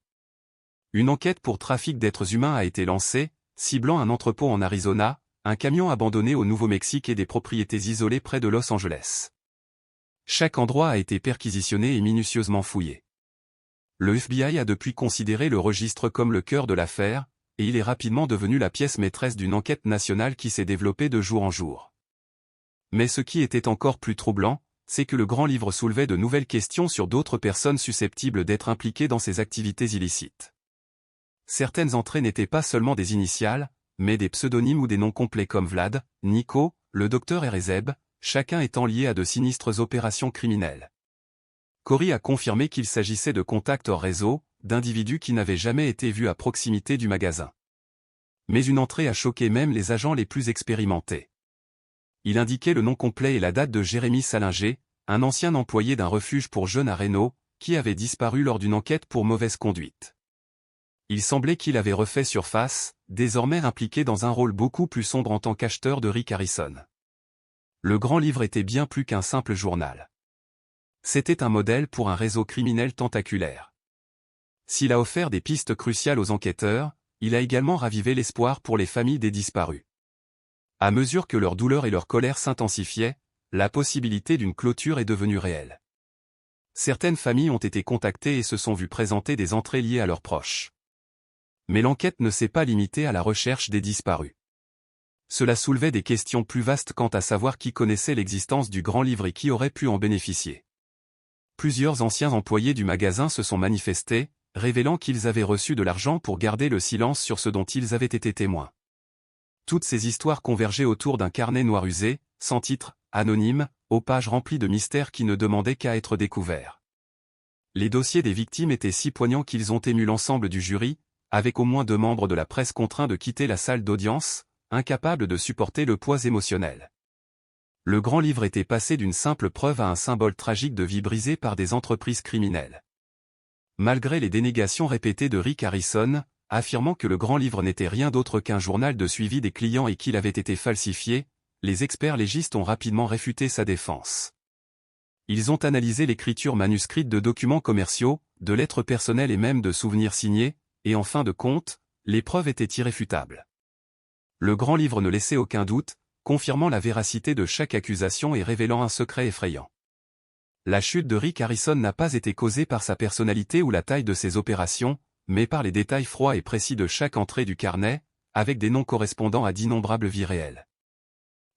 S1: Une enquête pour trafic d'êtres humains a été lancée, ciblant un entrepôt en Arizona, un camion abandonné au Nouveau-Mexique et des propriétés isolées près de Los Angeles. Chaque endroit a été perquisitionné et minutieusement fouillé. Le FBI a depuis considéré le registre comme le cœur de l'affaire, et il est rapidement devenu la pièce maîtresse d'une enquête nationale qui s'est développée de jour en jour. Mais ce qui était encore plus troublant, c'est que le grand livre soulevait de nouvelles questions sur d'autres personnes susceptibles d'être impliquées dans ces activités illicites. Certaines entrées n'étaient pas seulement des initiales, mais des pseudonymes ou des noms complets comme Vlad, Nico, le docteur Erezeb, chacun étant lié à de sinistres opérations criminelles. Corey a confirmé qu'il s'agissait de contacts hors réseau, d'individus qui n'avaient jamais été vus à proximité du magasin. Mais une entrée a choqué même les agents les plus expérimentés. Il indiquait le nom complet et la date de Jérémy Salinger, un ancien employé d'un refuge pour jeunes à Reno, qui avait disparu lors d'une enquête pour mauvaise conduite. Il semblait qu'il avait refait surface, désormais impliqué dans un rôle beaucoup plus sombre en tant qu'acheteur de Rick Harrison. Le Grand Livre était bien plus qu'un simple journal. C'était un modèle pour un réseau criminel tentaculaire. S'il a offert des pistes cruciales aux enquêteurs, il a également ravivé l'espoir pour les familles des disparus. À mesure que leur douleur et leur colère s'intensifiaient, la possibilité d'une clôture est devenue réelle. Certaines familles ont été contactées et se sont vues présenter des entrées liées à leurs proches. Mais l'enquête ne s'est pas limitée à la recherche des disparus. Cela soulevait des questions plus vastes quant à savoir qui connaissait l'existence du Grand Livre et qui aurait pu en bénéficier. Plusieurs anciens employés du magasin se sont manifestés, révélant qu'ils avaient reçu de l'argent pour garder le silence sur ce dont ils avaient été témoins. Toutes ces histoires convergeaient autour d'un carnet noir usé, sans titre, anonyme, aux pages remplies de mystères qui ne demandaient qu'à être découverts. Les dossiers des victimes étaient si poignants qu'ils ont ému l'ensemble du jury, avec au moins 2 membres de la presse contraints de quitter la salle d'audience, incapables de supporter le poids émotionnel. Le Grand Livre était passé d'une simple preuve à un symbole tragique de vie brisée par des entreprises criminelles. Malgré les dénégations répétées de Rick Harrison, affirmant que le Grand Livre n'était rien d'autre qu'un journal de suivi des clients et qu'il avait été falsifié, les experts légistes ont rapidement réfuté sa défense. Ils ont analysé l'écriture manuscrite de documents commerciaux, de lettres personnelles et même de souvenirs signés, et en fin de compte, les preuves étaient irréfutables. Le Grand Livre ne laissait aucun doute, confirmant la véracité de chaque accusation et révélant un secret effrayant. La chute de Rick Harrison n'a pas été causée par sa personnalité ou la taille de ses opérations, mais par les détails froids et précis de chaque entrée du carnet, avec des noms correspondant à d'innombrables vies réelles.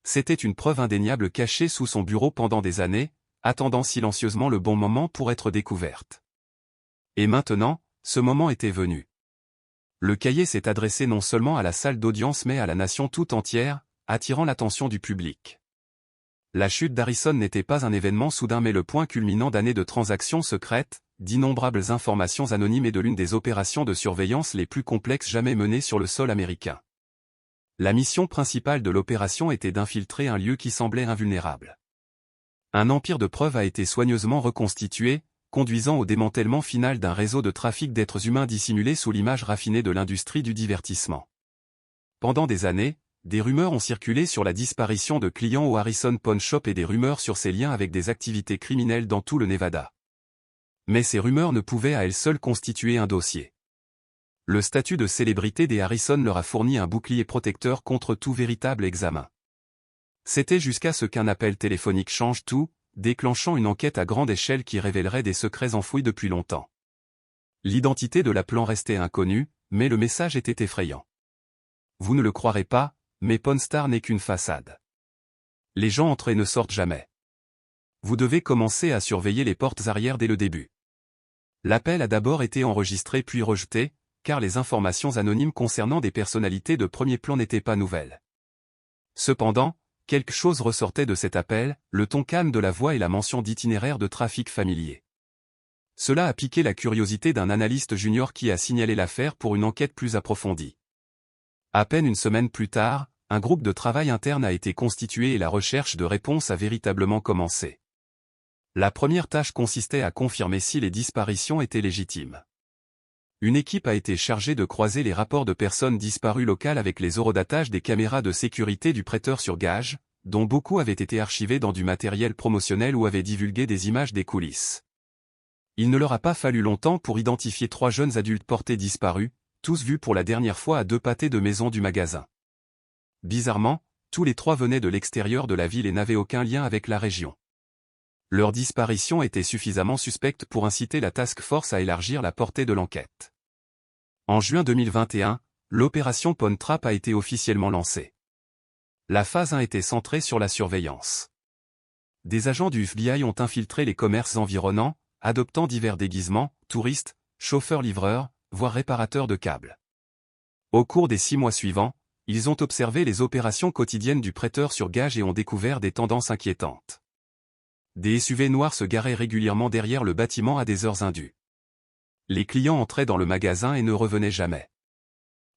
S1: C'était une preuve indéniable cachée sous son bureau pendant des années, attendant silencieusement le bon moment pour être découverte. Et maintenant, ce moment était venu. Le cahier s'est adressé non seulement à la salle d'audience mais à la nation tout entière, attirant l'attention du public. La chute d'Harrison n'était pas un événement soudain mais le point culminant d'années de transactions secrètes, d'innombrables informations anonymes et de l'une des opérations de surveillance les plus complexes jamais menées sur le sol américain. La mission principale de l'opération était d'infiltrer un lieu qui semblait invulnérable. Un empire de preuves a été soigneusement reconstitué, conduisant au démantèlement final d'un réseau de trafic d'êtres humains dissimulé sous l'image raffinée de l'industrie du divertissement. Pendant des années, des rumeurs ont circulé sur la disparition de clients au Harrison Pawn Shop et des rumeurs sur ses liens avec des activités criminelles dans tout le Nevada. Mais ces rumeurs ne pouvaient à elles seules constituer un dossier. Le statut de célébrité des Harrison leur a fourni un bouclier protecteur contre tout véritable examen. C'était jusqu'à ce qu'un appel téléphonique change tout, déclenchant une enquête à grande échelle qui révélerait des secrets enfouis depuis longtemps. L'identité de l'appelant restait inconnue, mais le message était effrayant. Vous ne le croirez pas, mais Pawn Star n'est qu'une façade. Les gens entrent et ne sortent jamais. Vous devez commencer à surveiller les portes arrière dès le début. L'appel a d'abord été enregistré puis rejeté, car les informations anonymes concernant des personnalités de premier plan n'étaient pas nouvelles. Cependant, quelque chose ressortait de cet appel, le ton calme de la voix et la mention d'itinéraires de trafic familier. Cela a piqué la curiosité d'un analyste junior qui a signalé l'affaire pour une enquête plus approfondie. À peine une semaine plus tard, un groupe de travail interne a été constitué et la recherche de réponses a véritablement commencé. La première tâche consistait à confirmer si les disparitions étaient légitimes. Une équipe a été chargée de croiser les rapports de personnes disparues locales avec les horodatages des caméras de sécurité du prêteur sur gage, dont beaucoup avaient été archivés dans du matériel promotionnel ou avaient divulgué des images des coulisses. Il ne leur a pas fallu longtemps pour identifier 3 jeunes adultes portés disparus, tous vus pour la dernière fois à 2 pâtés de maison du magasin. Bizarrement, tous les 3 venaient de l'extérieur de la ville et n'avaient aucun lien avec la région. Leur disparition était suffisamment suspecte pour inciter la task force à élargir la portée de l'enquête. En juin 2021, l'opération Pawn Trap a été officiellement lancée. La phase 1 était centrée sur la surveillance. Des agents du FBI ont infiltré les commerces environnants, adoptant divers déguisements, touristes, chauffeurs-livreurs, voire réparateurs de câbles. Au cours des 6 mois suivants, ils ont observé les opérations quotidiennes du prêteur sur gage et ont découvert des tendances inquiétantes. Des SUV noirs se garaient régulièrement derrière le bâtiment à des heures indues. Les clients entraient dans le magasin et ne revenaient jamais.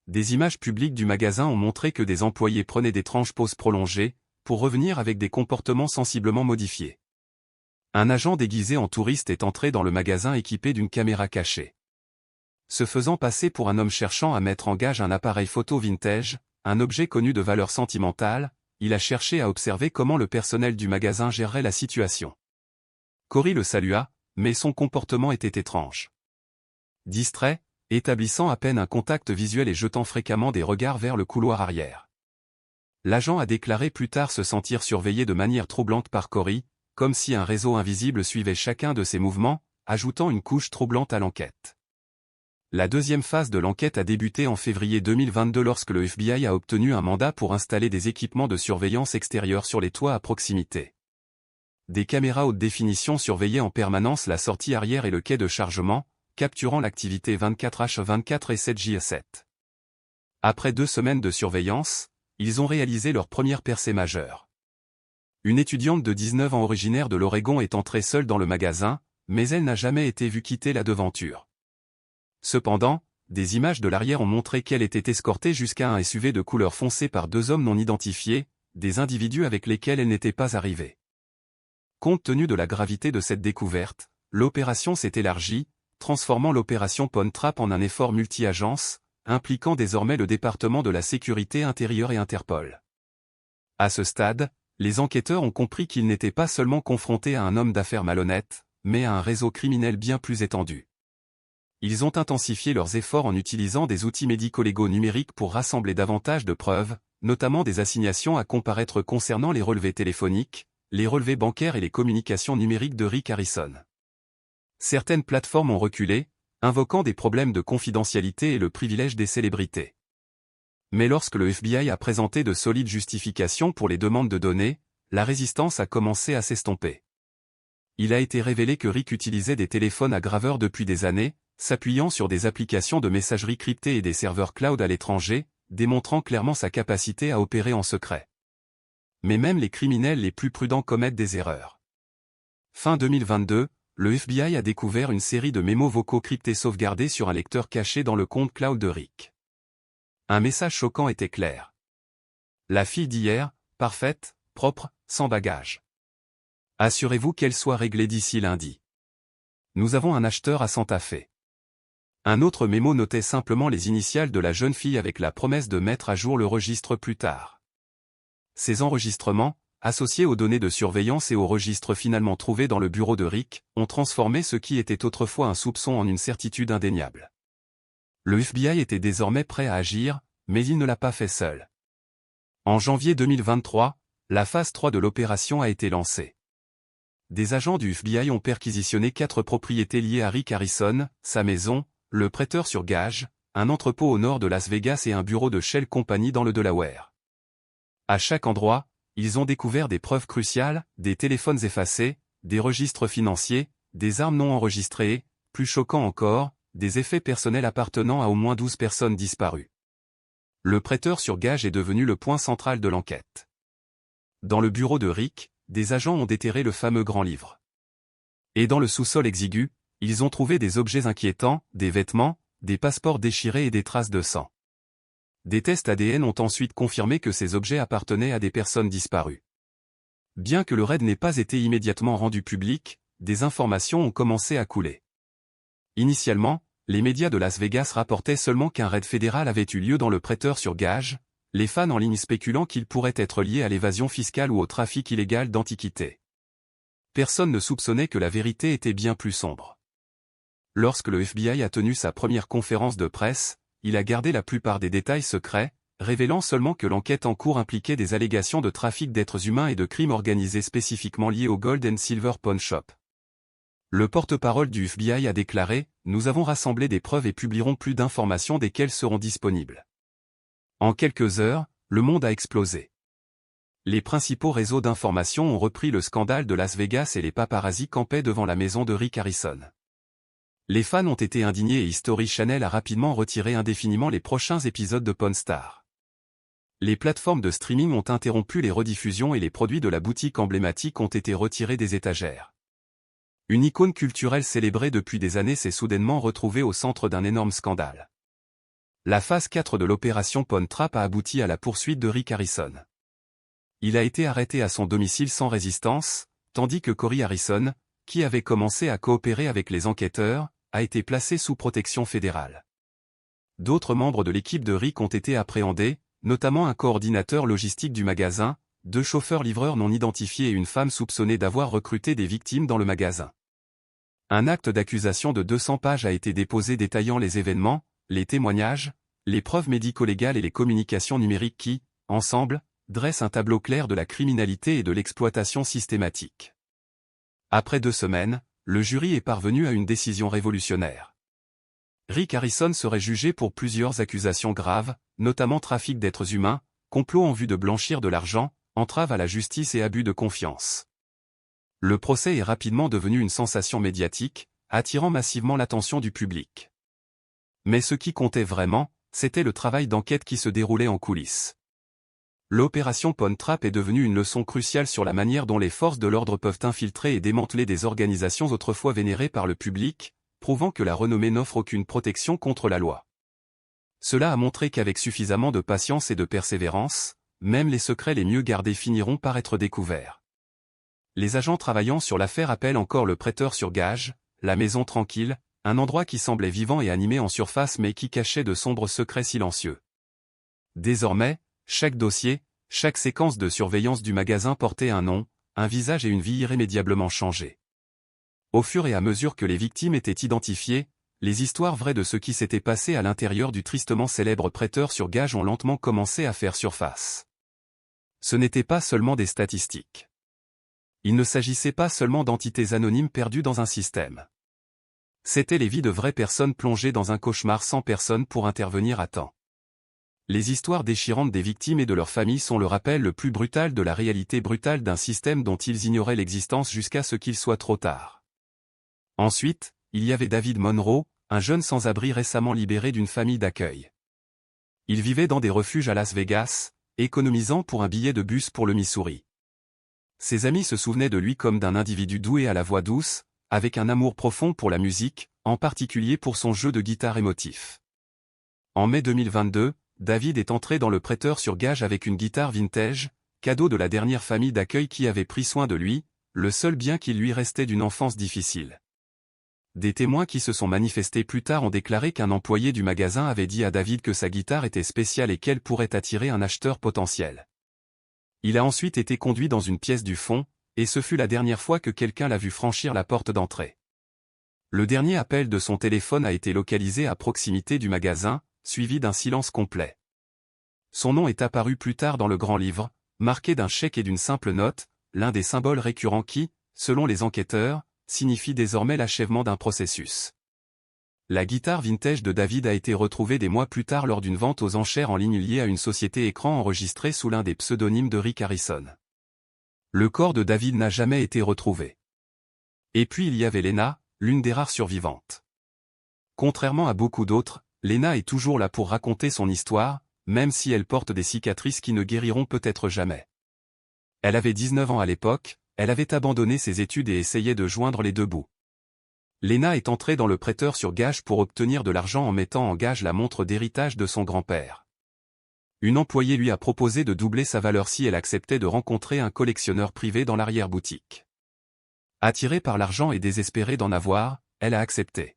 S1: Des images publiques du magasin ont montré que des employés prenaient d'étranges pauses prolongées, pour revenir avec des comportements sensiblement modifiés. Un agent déguisé en touriste est entré dans le magasin équipé d'une caméra cachée. Se faisant passer pour un homme cherchant à mettre en gage un appareil photo vintage, un objet connu de valeur sentimentale, il a cherché à observer comment le personnel du magasin gérerait la situation. Cory le salua, mais son comportement était étrange. Distrait, établissant à peine un contact visuel et jetant fréquemment des regards vers le couloir arrière. L'agent a déclaré plus tard se sentir surveillé de manière troublante par Cory, comme si un réseau invisible suivait chacun de ses mouvements, ajoutant une couche troublante à l'enquête. La deuxième phase de l'enquête a débuté en février 2022 lorsque le FBI a obtenu un mandat pour installer des équipements de surveillance extérieure sur les toits à proximité. Des caméras haute définition surveillaient en permanence la sortie arrière et le quai de chargement, capturant l'activité 24h24 et 7h7. Après 2 semaines de surveillance, ils ont réalisé leur première percée majeure. Une étudiante de 19 ans originaire de l'Oregon est entrée seule dans le magasin, mais elle n'a jamais été vue quitter la devanture. Cependant, des images de l'arrière ont montré qu'elle était escortée jusqu'à un SUV de couleur foncée par 2 hommes non identifiés, des individus avec lesquels elle n'était pas arrivée. Compte tenu de la gravité de cette découverte, l'opération s'est élargie, transformant l'opération Pawn Trap en un effort multi-agence, impliquant désormais le département de la sécurité intérieure et Interpol. À ce stade, les enquêteurs ont compris qu'ils n'étaient pas seulement confrontés à un homme d'affaires malhonnête, mais à un réseau criminel bien plus étendu. Ils ont intensifié leurs efforts en utilisant des outils médico-légaux numériques pour rassembler davantage de preuves, notamment des assignations à comparaître concernant les relevés téléphoniques, les relevés bancaires et les communications numériques de Rick Harrison. Certaines plateformes ont reculé, invoquant des problèmes de confidentialité et le privilège des célébrités. Mais lorsque le FBI a présenté de solides justifications pour les demandes de données, la résistance a commencé à s'estomper. Il a été révélé que Rick utilisait des téléphones à graveur depuis des années, s'appuyant sur des applications de messagerie cryptées et des serveurs cloud à l'étranger, démontrant clairement sa capacité à opérer en secret. Mais même les criminels les plus prudents commettent des erreurs. Fin 2022, le FBI a découvert une série de mémos vocaux cryptés sauvegardés sur un lecteur caché dans le compte cloud de Rick. Un message choquant était clair. La fille d'hier, parfaite, propre, sans bagages. Assurez-vous qu'elle soit réglée d'ici lundi. Nous avons un acheteur à Santa Fe. Un autre mémo notait simplement les initiales de la jeune fille avec la promesse de mettre à jour le registre plus tard. Ces enregistrements, associés aux données de surveillance et aux registres finalement trouvés dans le bureau de Rick, ont transformé ce qui était autrefois un soupçon en une certitude indéniable. Le FBI était désormais prêt à agir, mais il ne l'a pas fait seul. En janvier 2023, la phase 3 de l'opération a été lancée. Des agents du FBI ont perquisitionné 4 propriétés liées à Rick Harrison, sa maison, le prêteur sur gage, un entrepôt au nord de Las Vegas et un bureau de Shell Company dans le Delaware. À chaque endroit, ils ont découvert des preuves cruciales, des téléphones effacés, des registres financiers, des armes non enregistrées et, plus choquant encore, des effets personnels appartenant à au moins 12 personnes disparues. Le prêteur sur gage est devenu le point central de l'enquête. Dans le bureau de Rick, des agents ont déterré le fameux grand livre. Et dans le sous-sol exigu, ils ont trouvé des objets inquiétants, des vêtements, des passeports déchirés et des traces de sang. Des tests ADN ont ensuite confirmé que ces objets appartenaient à des personnes disparues. Bien que le raid n'ait pas été immédiatement rendu public, des informations ont commencé à couler. Initialement, les médias de Las Vegas rapportaient seulement qu'un raid fédéral avait eu lieu dans le prêteur sur gage, les fans en ligne spéculant qu'il pourrait être lié à l'évasion fiscale ou au trafic illégal d'antiquités. Personne ne soupçonnait que la vérité était bien plus sombre. Lorsque le FBI a tenu sa première conférence de presse, il a gardé la plupart des détails secrets, révélant seulement que l'enquête en cours impliquait des allégations de trafic d'êtres humains et de crimes organisés spécifiquement liés au Gold and Silver Pawn Shop. Le porte-parole du FBI a déclaré « Nous avons rassemblé des preuves et publierons plus d'informations dès qu'elles seront disponibles ». En quelques heures, le monde a explosé. Les principaux réseaux d'information ont repris le scandale de Las Vegas et les paparazzis campaient devant la maison de Rick Harrison. Les fans ont été indignés et History Channel a rapidement retiré indéfiniment les prochains épisodes de Pawn Stars. Les plateformes de streaming ont interrompu les rediffusions et les produits de la boutique emblématique ont été retirés des étagères. Une icône culturelle célébrée depuis des années s'est soudainement retrouvée au centre d'un énorme scandale. La phase 4 de l'opération Pawn Trap a abouti à la poursuite de Rick Harrison. Il a été arrêté à son domicile sans résistance, tandis que Cory Harrison, qui avait commencé à coopérer avec les enquêteurs, a été placé sous protection fédérale. D'autres membres de l'équipe de Rick ont été appréhendés, notamment un coordinateur logistique du magasin, 2 chauffeurs-livreurs non identifiés et une femme soupçonnée d'avoir recruté des victimes dans le magasin. Un acte d'accusation de 200 pages a été déposé détaillant les événements, les témoignages, les preuves médico-légales et les communications numériques qui, ensemble, dressent un tableau clair de la criminalité et de l'exploitation systématique. Après 2 semaines, le jury est parvenu à une décision révolutionnaire. Rick Harrison serait jugé pour plusieurs accusations graves, notamment trafic d'êtres humains, complot en vue de blanchir de l'argent, entrave à la justice et abus de confiance. Le procès est rapidement devenu une sensation médiatique, attirant massivement l'attention du public. Mais ce qui comptait vraiment, c'était le travail d'enquête qui se déroulait en coulisses. L'opération Pawn Trap est devenue une leçon cruciale sur la manière dont les forces de l'ordre peuvent infiltrer et démanteler des organisations autrefois vénérées par le public, prouvant que la renommée n'offre aucune protection contre la loi. Cela a montré qu'avec suffisamment de patience et de persévérance, même les secrets les mieux gardés finiront par être découverts. Les agents travaillant sur l'affaire appellent encore le prêteur sur gage, la maison tranquille, un endroit qui semblait vivant et animé en surface mais qui cachait de sombres secrets silencieux. Désormais, chaque dossier, chaque séquence de surveillance du magasin portait un nom, un visage et une vie irrémédiablement changés. Au fur et à mesure que les victimes étaient identifiées, les histoires vraies de ce qui s'était passé à l'intérieur du tristement célèbre prêteur sur gage ont lentement commencé à faire surface. Ce n'étaient pas seulement des statistiques. Il ne s'agissait pas seulement d'entités anonymes perdues dans un système. C'étaient les vies de vraies personnes plongées dans un cauchemar sans personne pour intervenir à temps. Les histoires déchirantes des victimes et de leurs familles sont le rappel le plus brutal de la réalité brutale d'un système dont ils ignoraient l'existence jusqu'à ce qu'il soit trop tard. Ensuite, il y avait David Monroe, un jeune sans-abri récemment libéré d'une famille d'accueil. Il vivait dans des refuges à Las Vegas, économisant pour un billet de bus pour le Missouri. Ses amis se souvenaient de lui comme d'un individu doué à la voix douce, avec un amour profond pour la musique, en particulier pour son jeu de guitare émotif. En mai 2022, David est entré dans le prêteur sur gage avec une guitare vintage, cadeau de la dernière famille d'accueil qui avait pris soin de lui, le seul bien qui lui restait d'une enfance difficile. Des témoins qui se sont manifestés plus tard ont déclaré qu'un employé du magasin avait dit à David que sa guitare était spéciale et qu'elle pourrait attirer un acheteur potentiel. Il a ensuite été conduit dans une pièce du fond, et ce fut la dernière fois que quelqu'un l'a vu franchir la porte d'entrée. Le dernier appel de son téléphone a été localisé à proximité du magasin, suivi d'un silence complet. Son nom est apparu plus tard dans le grand livre, marqué d'un chèque et d'une simple note, l'un des symboles récurrents qui, selon les enquêteurs, signifie désormais l'achèvement d'un processus. La guitare vintage de David a été retrouvée des mois plus tard lors d'une vente aux enchères en ligne liée à une société écran enregistrée sous l'un des pseudonymes de Rick Harrison. Le corps de David n'a jamais été retrouvé. Et puis il y avait Lena, l'une des rares survivantes. Contrairement à beaucoup d'autres, Lena est toujours là pour raconter son histoire, même si elle porte des cicatrices qui ne guériront peut-être jamais. Elle avait 19 ans à l'époque, elle avait abandonné ses études et essayait de joindre les deux bouts. Lena est entrée dans le prêteur sur gage pour obtenir de l'argent en mettant en gage la montre d'héritage de son grand-père. Une employée lui a proposé de doubler sa valeur si elle acceptait de rencontrer un collectionneur privé dans l'arrière-boutique. Attirée par l'argent et désespérée d'en avoir, elle a accepté.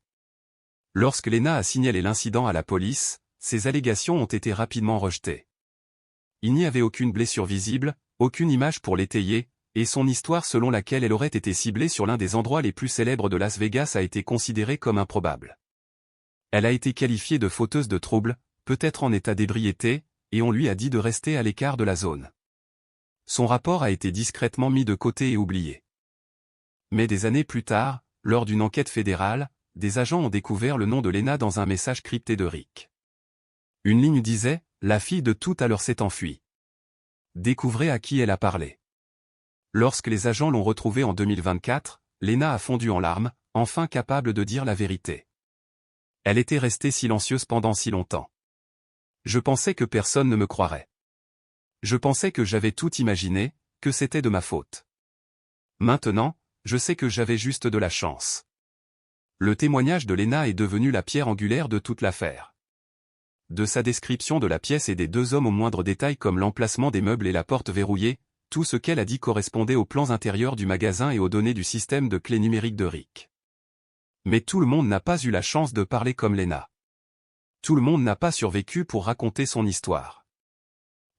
S1: Lorsque Lena a signalé l'incident à la police, ses allégations ont été rapidement rejetées. Il n'y avait aucune blessure visible, aucune image pour l'étayer, et son histoire selon laquelle elle aurait été ciblée sur l'un des endroits les plus célèbres de Las Vegas a été considérée comme improbable. Elle a été qualifiée de fauteuse de troubles, peut-être en état d'ébriété, et on lui a dit de rester à l'écart de la zone. Son rapport a été discrètement mis de côté et oublié. Mais des années plus tard, lors d'une enquête fédérale, des agents ont découvert le nom de Lena dans un message crypté de Rick. Une ligne disait « La fille de tout à l'heure s'est enfuie. Découvrez à qui elle a parlé ». Lorsque les agents l'ont retrouvée en 2024, Lena a fondu en larmes, enfin capable de dire la vérité. Elle était restée silencieuse pendant si longtemps. Je pensais que personne ne me croirait. Je pensais que j'avais tout imaginé, que c'était de ma faute. Maintenant, je sais que j'avais juste de la chance. Le témoignage de Lena est devenu la pierre angulaire de toute l'affaire. De sa description de la pièce et des deux hommes au moindre détail comme l'emplacement des meubles et la porte verrouillée, tout ce qu'elle a dit correspondait aux plans intérieurs du magasin et aux données du système de clés numériques de Rick. Mais tout le monde n'a pas eu la chance de parler comme Lena. Tout le monde n'a pas survécu pour raconter son histoire.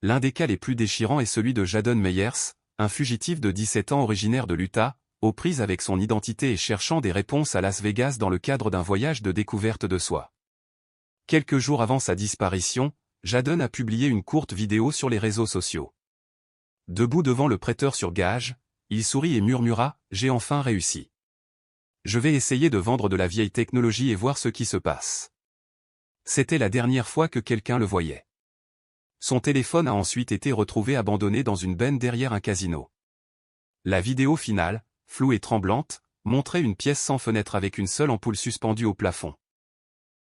S1: L'un des cas les plus déchirants est celui de Jadon Meyers, un fugitif de 17 ans originaire de l'Utah, aux prises avec son identité et cherchant des réponses à Las Vegas dans le cadre d'un voyage de découverte de soi. Quelques jours avant sa disparition, Jadon a publié une courte vidéo sur les réseaux sociaux. Debout devant le prêteur sur gage, il sourit et murmura « J'ai enfin réussi. Je vais essayer de vendre de la vieille technologie et voir ce qui se passe. » C'était la dernière fois que quelqu'un le voyait. Son téléphone a ensuite été retrouvé abandonné dans une benne derrière un casino. La vidéo finale, floue et tremblante, montrait une pièce sans fenêtre avec une seule ampoule suspendue au plafond.